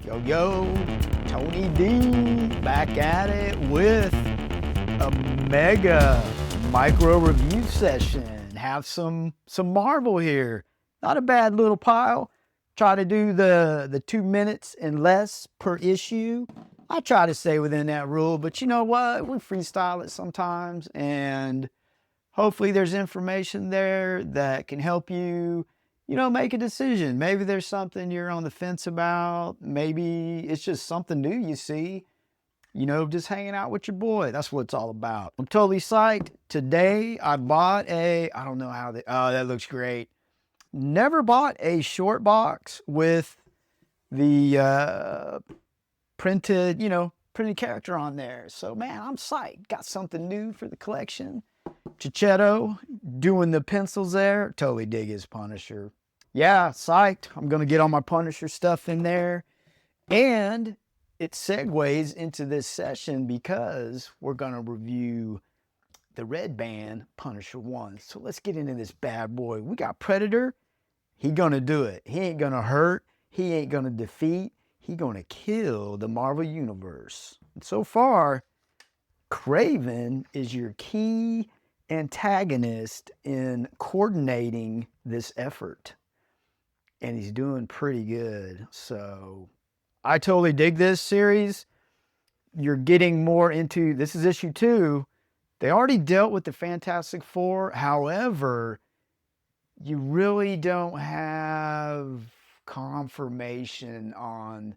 Yo, yo, Tony D back at it with a mega micro review session. Have some Marvel here. Not a bad little pile. Try to do the 2 minutes and less per issue. I try to stay within that rule, but you know what? We freestyle it sometimes, and hopefully there's information there that can help you, make a decision. Maybe there's something you're on the fence about. Maybe it's just something new you see, just hanging out with your boy. That's what it's all about. I'm totally psyched. Today I bought I don't know how oh, that looks great. Never bought a short box with the printed character on there. So man, I'm psyched. Got something new for the collection. Checchetto doing the pencils there. Totally dig his Punisher. Yeah, psyched. I'm going to get all my Punisher stuff in there. And it segues into this session because we're going to review the Red Band Punisher 1. So let's get into this bad boy. We got Predator. He going to do it. He ain't going to hurt. He ain't going to defeat. He going to kill the Marvel Universe. And so far, Kraven is your key antagonist in coordinating this effort, and he's doing pretty good. So I totally dig this series. You're getting more into, this is issue 2. They already dealt with the Fantastic Four. However, you really don't have confirmation on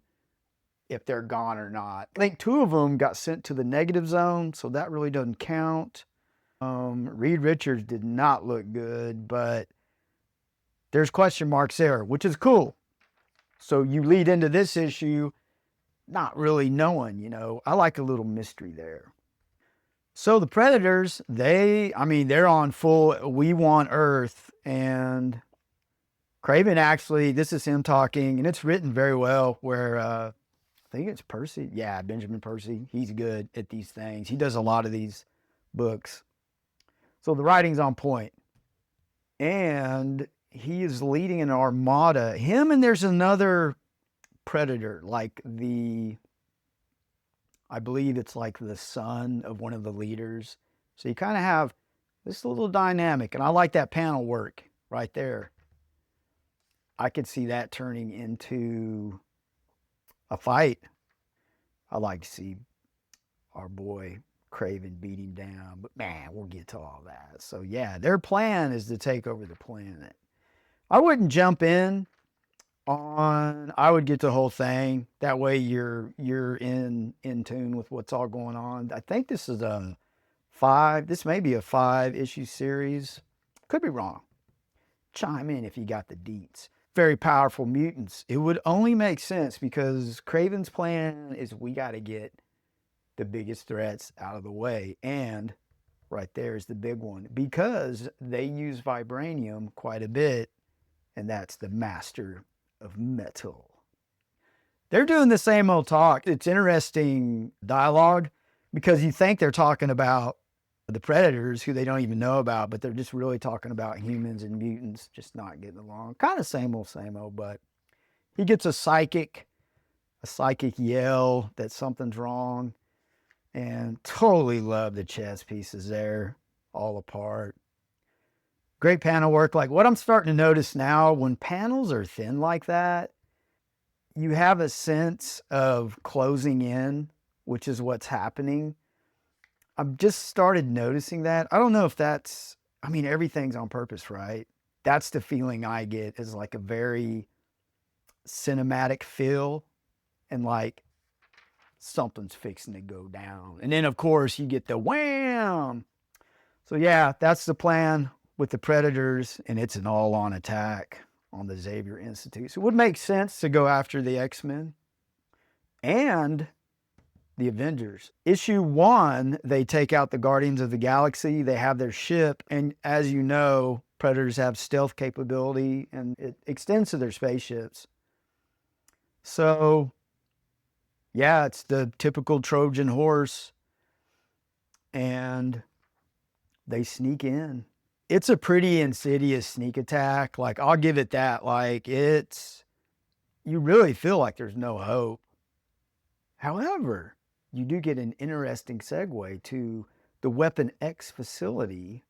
if they're gone or not. I think 2 of them got sent to the negative zone, so that really doesn't count. Reed Richards did not look good, but there's question marks there, which is cool. So you lead into this issue not really knowing, I like a little mystery there. So the Predators, they're on full, we want Earth, and Kraven actually, this is him talking, and it's written very well where, I think it's Percy. Yeah, Benjamin Percy. He's good at these things. He does a lot of these books. So the writing's on point. And he is leading an armada. Him and there's another Predator, I believe it's like the son of one of the leaders. So you kind of have this little dynamic. And I like that panel work right there. I could see that turning into a fight. I like to see our boy Kraven beat him down, but man, we'll get to all that. So yeah, their plan is to take over the planet. I wouldn't jump in on, I would get the whole thing. That way you're in tune with what's all going on. I think this is this may be a 5-issue series. Could be wrong. Chime in if you got the deets. Very powerful mutants. It would only make sense because Kraven's plan is we got to get the biggest threats out of the way. And right there is the big one because they use vibranium quite a bit, and that's the master of metal. They're doing the same old talk. It's interesting dialogue because you think they're talking about the Predators who they don't even know about, but they're just really talking about humans and mutants just not getting along. Kind of same old, but he gets a psychic yell that something's wrong, and totally love the chess pieces there, all apart. Great panel work. Like what I'm starting to notice now, when panels are thin like that, you have a sense of closing in, which is what's happening. I've just started noticing that. I don't know if that's, everything's on purpose, right? That's the feeling I get, is like a very cinematic feel, and like something's fixing to go down. And then of course you get the wham. So yeah, that's the plan with the Predators, and it's an all-on attack on the Xavier Institute. So it would make sense to go after the X-Men and the Avengers. Issue 1, they take out the Guardians of the Galaxy. They have their ship, and as you know, Predators have stealth capability, and it extends to their spaceships. So yeah, it's the typical Trojan horse, and they sneak in. It's a pretty insidious sneak attack. Like, I'll give it that. Like, it's you really feel like there's no hope. However, you do get an interesting segue to the Weapon X facility,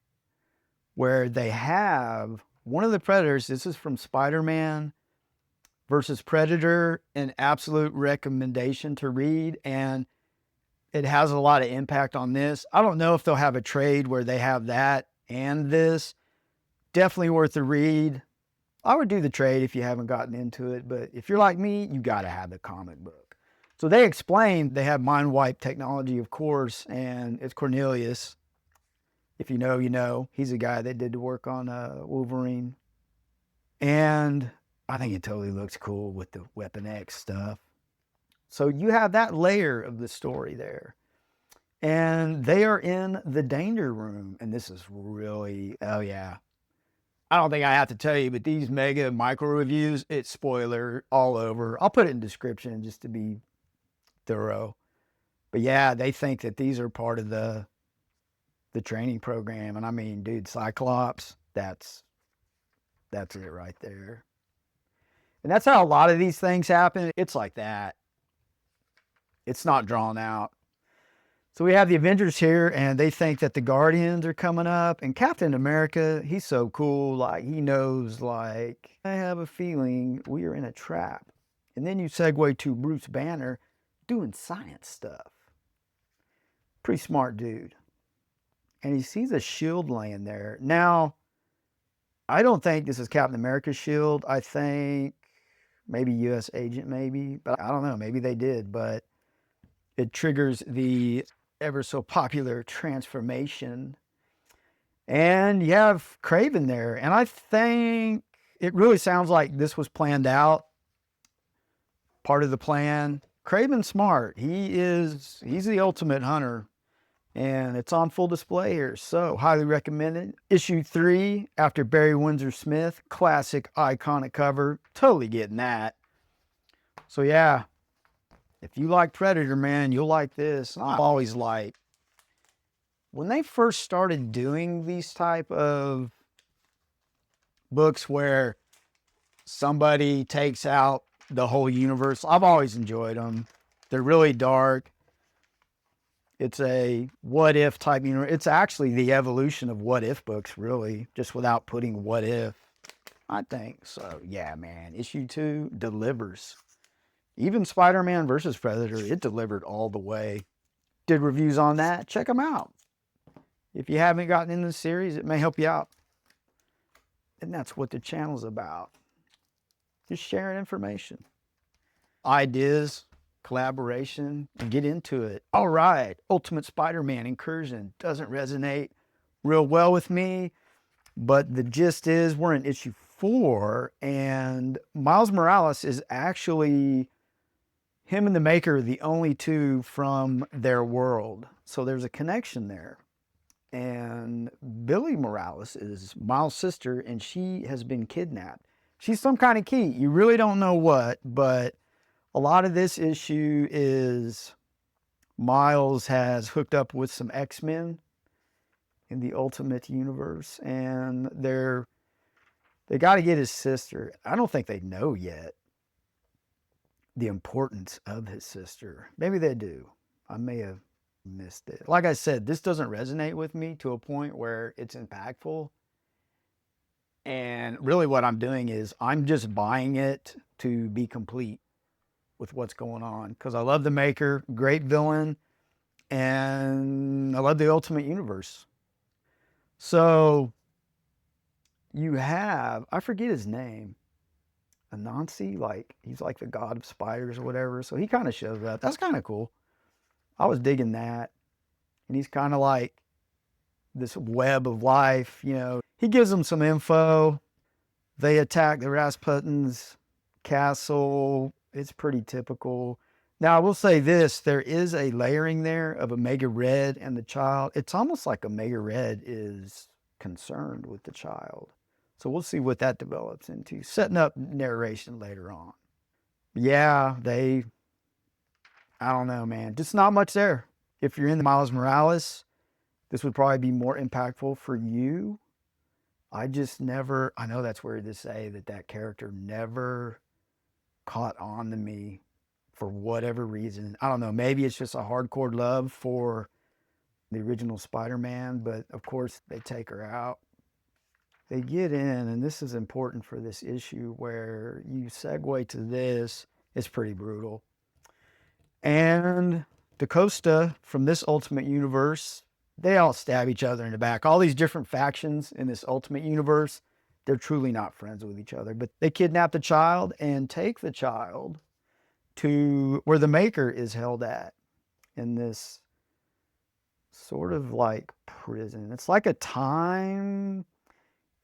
where they have one of the Predators. This is from Spider-Man versus Predator, an absolute recommendation to read, and it has a lot of impact on this. I don't know if they'll have a trade where they have that and this. Definitely worth a read. I would do the trade if you haven't gotten into it, but if you're like me, you got to have the comic book. So they explain they have mind wipe technology, of course, and it's Cornelius. If you know, you know. He's the guy that did the work on Wolverine. And I think it totally looks cool with the Weapon X stuff. So you have that layer of the story there. And they are in the danger room. And this is really, oh yeah. I don't think I have to tell you, but these mega micro reviews, it's spoiler all over. I'll put it in description just to be thorough. But yeah, they think that these are part of the training program. And I mean, dude, Cyclops, that's it right there. And that's how a lot of these things happen. It's like that. It's not drawn out. So we have the Avengers here, and they think that the Guardians are coming up. And Captain America, he's so cool. Like, he knows, like, I have a feeling we are in a trap. And then you segue to Bruce Banner doing science stuff. Pretty smart dude. And he sees a shield laying there. Now, I don't think this is Captain America's shield. I think maybe U.S. agent, maybe. But I don't know. Maybe they did. But it triggers the ever so popular transformation. And you have Kraven there. And I think it really sounds like this was planned out. Part of the plan. Kraven's smart. He's the ultimate hunter. And it's on full display here. So highly recommended. Issue 3 after Barry Windsor Smith. Classic iconic cover. Totally getting that. So yeah. If you like Predator, man, you'll like this. I've always liked, when they first started doing these type of books where somebody takes out the whole universe, I've always enjoyed them. They're really dark. It's a what if type universe. It's actually the evolution of what if books, really, just without putting what if, I think. So yeah, man, issue 2 delivers. Even Spider-Man versus Predator, it delivered all the way. Did reviews on that. Check them out. If you haven't gotten into the series, it may help you out. And that's what the channel's about. Just sharing information. Ideas, collaboration, and get into it. All right, Ultimate Spider-Man Incursion doesn't resonate real well with me, but the gist is we're in issue 4, and Miles Morales is actually... him and the Maker are the only two from their world. So there's a connection there. And Billy Morales is Miles' sister, and she has been kidnapped. She's some kind of key. You really don't know what, but a lot of this issue is Miles has hooked up with some X-Men in the Ultimate Universe, and they got to get his sister. I don't think they know yet the importance of his sister. Maybe they do. I may have missed it. Like I said, this doesn't resonate with me to a point where it's impactful. And really what I'm doing is I'm just buying it to be complete with what's going on. Because I love the Maker, great villain, and I love the Ultimate Universe. So you have, I forget his name, Anansi, like he's like the god of spiders or whatever. So he kind of shows up. That's kind of cool. I was digging that. And he's kind of like this web of life, you know. He gives them some info. They attack the Rasputin's castle. It's pretty typical. Now, I will say this. There is a layering there of Omega Red and the child. It's almost like Omega Red is concerned with the child. So we'll see what that develops into. Setting up narration later on. Yeah, I don't know, man. Just not much there. If you're into Miles Morales, this would probably be more impactful for you. I know that's weird to say that character never caught on to me for whatever reason. I don't know. Maybe it's just a hardcore love for the original Spider-Man, but of course they take her out. They get in, and this is important for this issue where you segue to this. It's pretty brutal. And DaCosta from this Ultimate Universe, they all stab each other in the back. All these different factions in this Ultimate Universe, they're truly not friends with each other. But they kidnap the child and take the child to where the Maker is held at in this sort of like prison. It's like a time.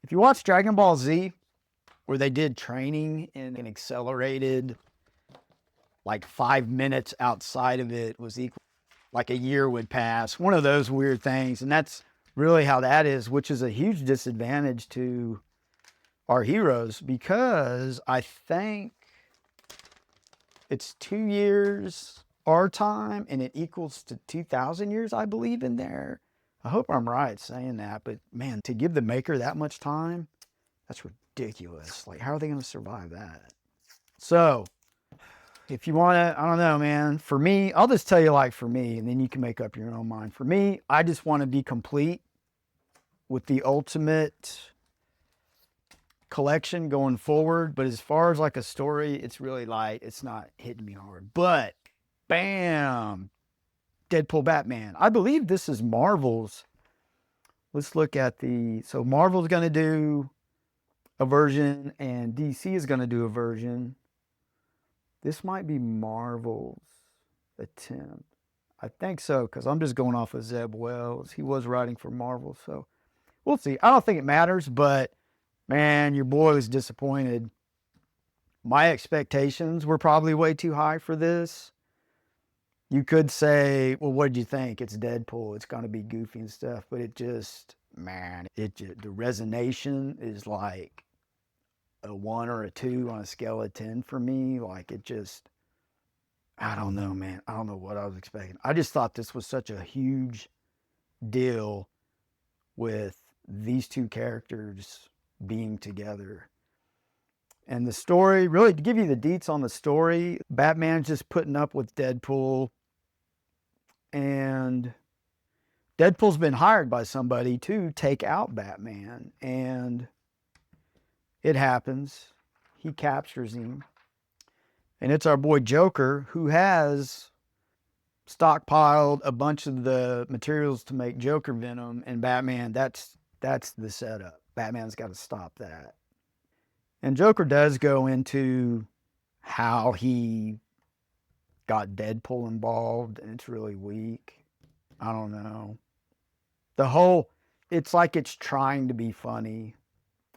If you watch Dragon Ball Z, where they did training in an accelerated, like 5 minutes outside of it was equal, like a year would pass. One of those weird things. And that's really how that is, which is a huge disadvantage to our heroes, because I think it's 2 years our time and it equals to 2,000 years, I believe, in there. I hope I'm right saying that, but man, to give the Maker that much time, that's ridiculous. Like, how are they going to survive that? So, if you want to, I don't know, man. For me, I'll just tell you, like, for me, and then you can make up your own mind. For me, I just want to be complete with the Ultimate collection going forward. But as far as like a story, it's really light. It's not hitting me hard. But, bam! Deadpool Batman. I believe this is Marvel's. Let's look at the, so Marvel's going to do a version and DC is going to do a version. This might be Marvel's attempt. I think so, because I'm just going off of Zeb Wells. He was writing for Marvel, so we'll see. I don't think it matters, but man, your boy was disappointed. My expectations were probably way too high for this. You could say, well, what did you think? It's Deadpool. It's going to be goofy and stuff. But it just, man, the resonation is like a 1 or a 2 on a scale of 10 for me. Like, it just, I don't know, man. I don't know what I was expecting. I just thought this was such a huge deal with these two characters being together. And the story, really, to give you the deets on the story, Batman's just putting up with Deadpool. And Deadpool's been hired by somebody to take out Batman. And it happens. He captures him. And it's our boy Joker, who has stockpiled a bunch of the materials to make Joker Venom. And Batman, that's the setup. Batman's got to stop that. And Joker does go into how he got Deadpool involved, and it's really weak. I don't know. It's like it's trying to be funny.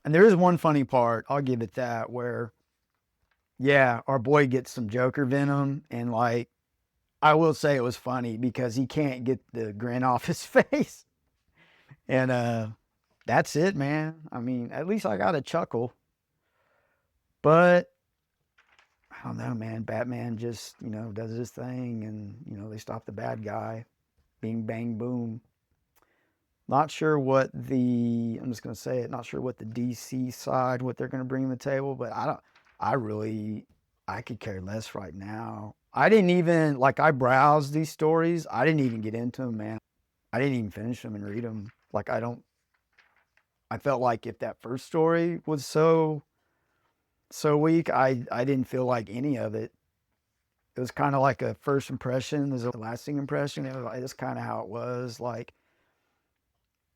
And there is one funny part, I'll give it that, where, yeah, our boy gets some Joker Venom, and like, I will say it was funny because he can't get the grin off his face. And that's it, man. I mean, at least I got a chuckle. But I don't know, man. Batman just, does his thing and, they stop the bad guy. Bing, bang, boom. Not sure what I'm just going to say it, not sure what the DC side, what they're going to bring to the table, but I could care less right now. I didn't even, I browsed these stories. I didn't even get into them, man. I didn't even finish them and read them. I felt like if that first story was so weak, I didn't feel like any of it. It was kind of like a first impression. There's a lasting impression. It was like, that's kind of how it was. Like,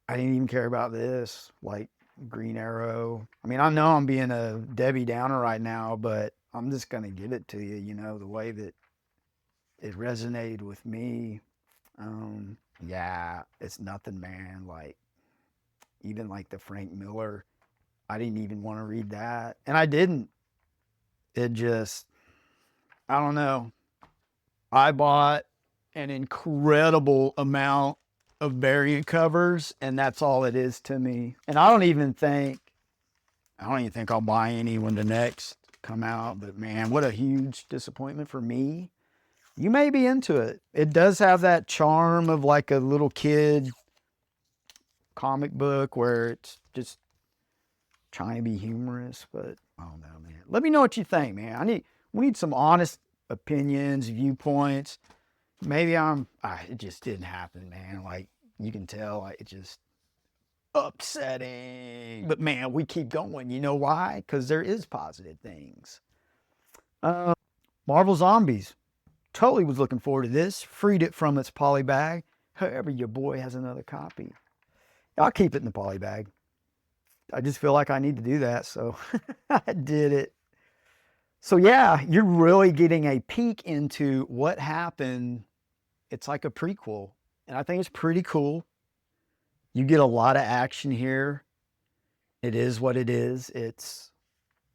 I didn't even care about this. Like, Green Arrow. I mean, I know I'm being a Debbie Downer right now, but I'm just going to give it to you, the way that it resonated with me. Yeah, it's nothing, man. Like, even like the Frank Miller, I didn't even want to read that. And I didn't. It just, I don't know. I bought an incredible amount of variant covers, and that's all it is to me. And I don't even think I'll buy any when the next come out. But man, what a huge disappointment for me. You may be into it. It does have that charm of like a little kid comic book where it's just trying to be humorous, but I don't know, man. Let me know what you think, man. We need some honest opinions, viewpoints. Maybe it just didn't happen, man. Like, you can tell, like, it just upsetting. But man, we keep going. You know why? Because there is positive things. Marvel Zombies. Totally was looking forward to this. Freed it from its poly bag. However, your boy has another copy. I'll keep it in the poly bag. I just feel like I need to do that, so I did it. So yeah, you're really getting a peek into what happened. It's like a prequel, and I think it's pretty cool. You get a lot of action here. It is what it is. It's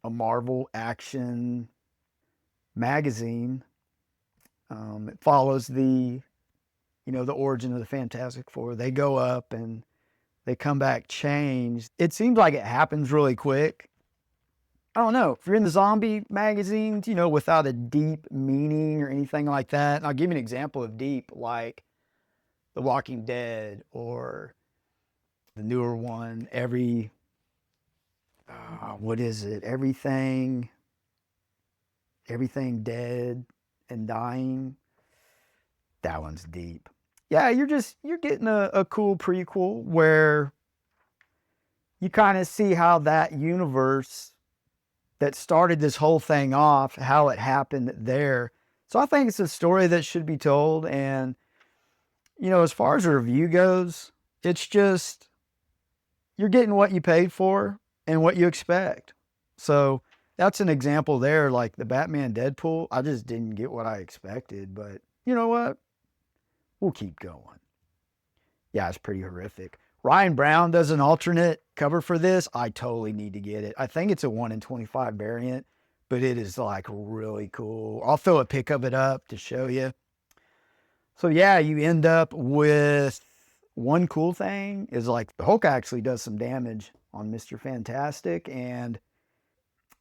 a Marvel action magazine. It follows the origin of the Fantastic Four. They go up and they come back changed. It seems like it happens really quick. I don't know. If you're in the zombie magazines, without a deep meaning or anything like that, and I'll give you an example of deep, like The Walking Dead or the newer one, what is it? Everything Dead and Dying. That one's deep. Yeah, you're getting a cool prequel where you kind of see how that universe that started this whole thing off, how it happened there. So I think it's a story that should be told. And, as far as a review goes, it's just, you're getting what you paid for and what you expect. So that's an example there, like the Batman Deadpool. I just didn't get what I expected, but you know what? We'll keep going. Yeah, it's pretty horrific. Ryan Brown does an alternate cover for this. I totally need to get it. I think it's a 1 in 25 variant, but it is like really cool. I'll throw a pic of it up to show you. So yeah, you end up with one cool thing is like the Hulk actually does some damage on Mr. Fantastic, and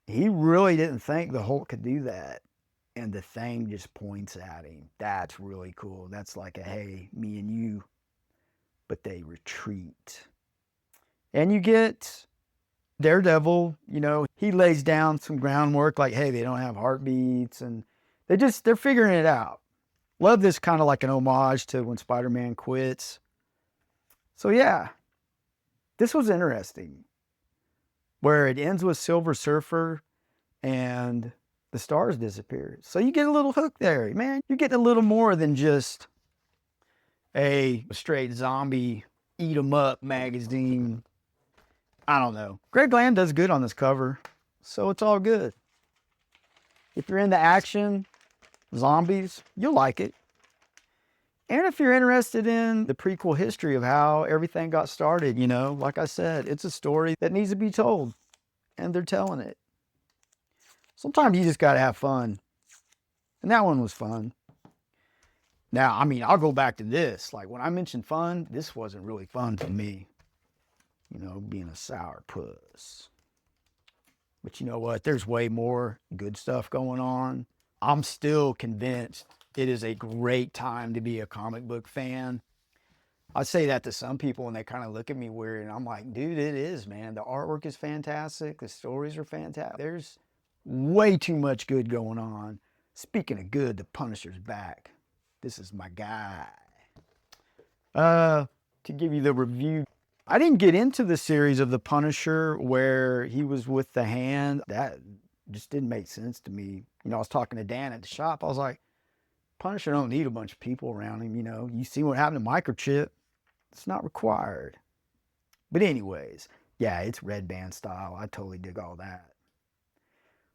he really didn't think the Hulk could do that. And the Thing just points at him. That's really cool. That's like a, hey, me and you. But they retreat. And you get Daredevil, he lays down some groundwork like, hey, they don't have heartbeats, and they're figuring it out. Love this kind of like an homage to when Spider-Man quits. So yeah, this was interesting. Where it ends with Silver Surfer and the stars disappear. So you get a little hook there, man. You're getting a little more than just a straight zombie eat 'em up magazine. I don't know. Greg Land does good on this cover, so it's all good. If you're into action, zombies, you'll like it. And if you're interested in the prequel history of how everything got started, like I said, it's a story that needs to be told, and they're telling it. Sometimes you just got to have fun. And that one was fun. Now, I'll go back to this. Like, when I mentioned fun, this wasn't really fun for me. Being a sourpuss. But you know what? There's way more good stuff going on. I'm still convinced it is a great time to be a comic book fan. I say that to some people and they kind of look at me weird, and I'm like, dude, it is, man. The artwork is fantastic. The stories are fantastic. There's way too much good going on. Speaking of good, the Punisher's back. This is my guy. To give you the review, I didn't get into the series of the Punisher where he was with the Hand. That just didn't make sense to me. I was talking to Dan at the shop. I was like, Punisher don't need a bunch of people around him. You see what happened to Microchip. It's not required. But anyways, yeah, it's Red Band style. I totally dig all that.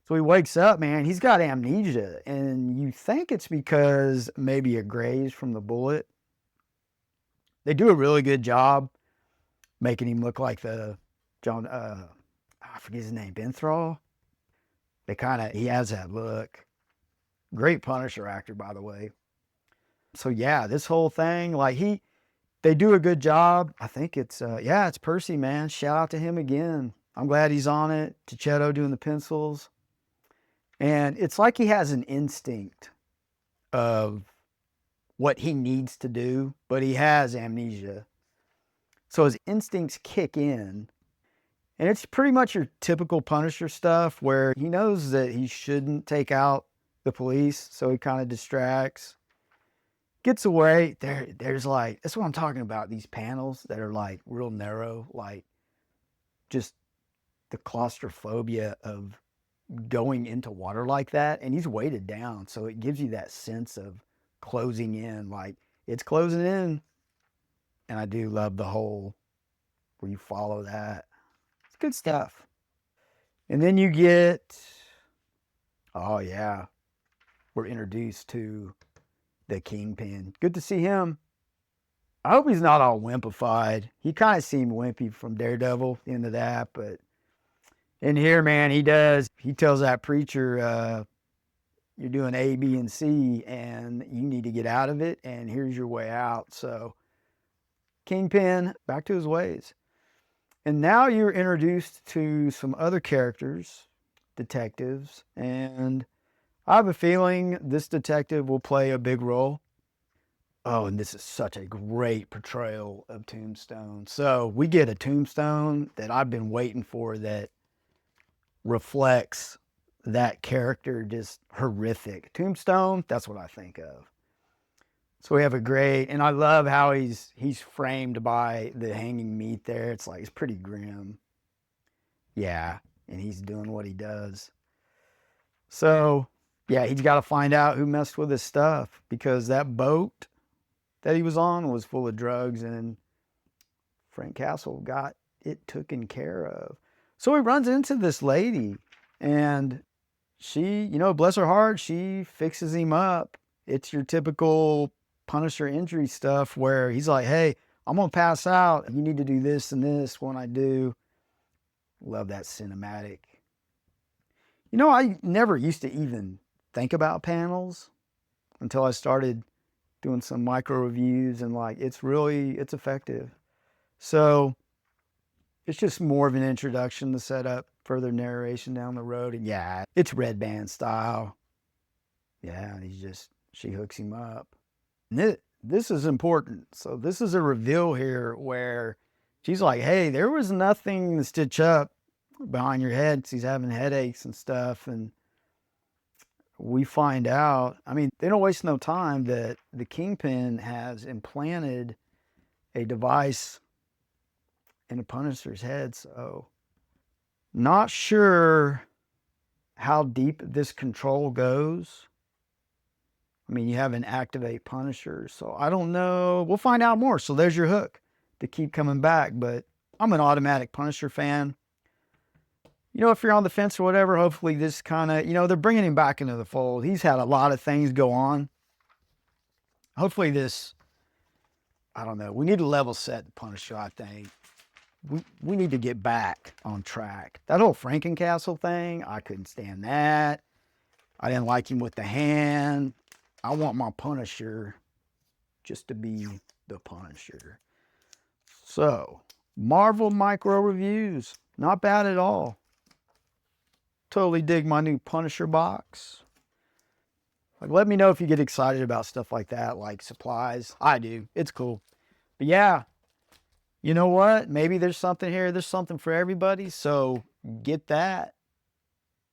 So he wakes up, man. He's got amnesia. And you think it's because maybe a graze from the bullet. They do a really good job making him look like the John, I forget his name, Benthrall. He has that look. Great Punisher actor, by the way. So yeah, this whole thing, like they do a good job. I think it's Percy, man. Shout out to him again. I'm glad he's on it. Checchetto doing the pencils. And it's like he has an instinct of what he needs to do, but he has amnesia. So his instincts kick in. And it's pretty much your typical Punisher stuff where he knows that he shouldn't take out the police, so he kind of distracts, gets away. There's like, that's what I'm talking about, these panels that are like real narrow, like just the claustrophobia of going into water like that. And he's weighted down, so it gives you that sense of closing in, like it's closing in. And I do love the whole where you follow that. It's good stuff. And then you get, oh yeah, we're introduced to the Kingpin. Good to see him. I hope he's not all wimpified. He kind of seemed wimpy from Daredevil into that, but in here, man, he does. He tells that preacher, you're doing A, B, and C, and you need to get out of it, and here's your way out. So Kingpin, back to his ways. And now you're introduced to some other characters, detectives, and I have a feeling this detective will play a big role. Oh, and this is such a great portrayal of Tombstone. So we get a Tombstone that I've been waiting for that reflects that character, just horrific. Tombstone, that's what I think of. So we have a great, and I love how he's framed by the hanging meat there. It's like, it's pretty grim. Yeah, and he's doing what he does. So, yeah, he's got to find out who messed with his stuff, because that boat that he was on was full of drugs, and Frank Castle got it taken care of. So he runs into this lady, and she, you know, bless her heart, she fixes him up. It's your typical Punisher injury stuff where he's like, hey, I'm going to pass out. You need to do this and this when I do. Love that cinematic. You know, I never used to even think about panels until I started doing some micro reviews, and like, it's effective. So it's just more of an introduction to set up further narration down the road. And yeah, it's Red Band style. Yeah, she hooks him up. And this is important. So this is a reveal here where she's like, hey, there was nothing to stitch up behind your head because he's having headaches and stuff. And we find out, I mean, they don't waste no time, that the Kingpin has implanted a device in a Punisher's head. So not sure how deep this control goes. I mean, you have an activate Punisher, so I don't know. We'll find out more. So there's your hook to keep coming back. But I'm an automatic Punisher fan. You know, if you're on the fence or whatever, hopefully this kind of, you know, they're bringing him back into the fold. He's had a lot of things go on. Hopefully this, I don't know. We need to level set the Punisher, I think. We need to get back on track. That whole Frankencastle thing, I couldn't stand that. I didn't like him with the hand. I want my Punisher just to be the Punisher. So, Marvel micro reviews. Not bad at all. Totally dig my new Punisher box. Like, let me know if you get excited about stuff like that, like supplies. I do. It's cool. But yeah, you know what? Maybe there's something here. There's something for everybody. So get that.